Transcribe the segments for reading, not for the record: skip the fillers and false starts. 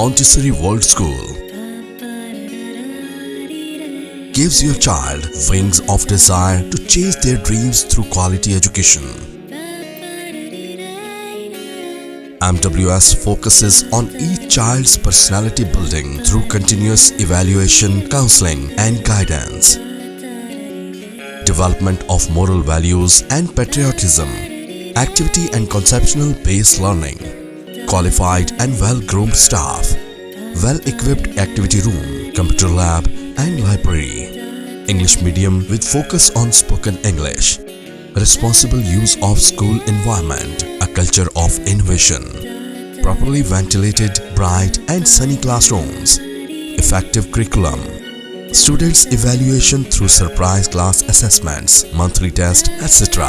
Montessori World School gives your child wings of desire to chase their dreams through quality education. MWS focuses on each child's personality building through continuous evaluation, counseling, and guidance. Development of moral values and patriotism, activity and conceptual based learning, qualified and well-groomed staff, well-equipped activity room, computer lab and library, English medium with focus on spoken English, responsible use of school environment, a culture of innovation, properly ventilated, bright and sunny classrooms, effective curriculum, students' evaluation through surprise class assessments, monthly test, etc.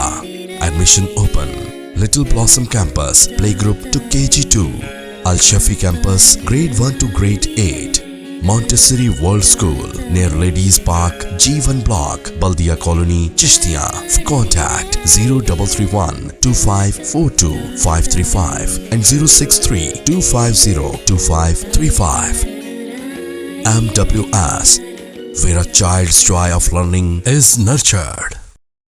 Admission open. Little Blossom Campus, Playgroup to KG2, Al-Shafi Campus, Grade 1 to Grade 8, Montessori World School, near Ladies Park, G1 Block, Baldia Colony, Chishtiya. For contact 0331 2542 535 and 063 250 2535. MWS, where a child's joy of learning is nurtured.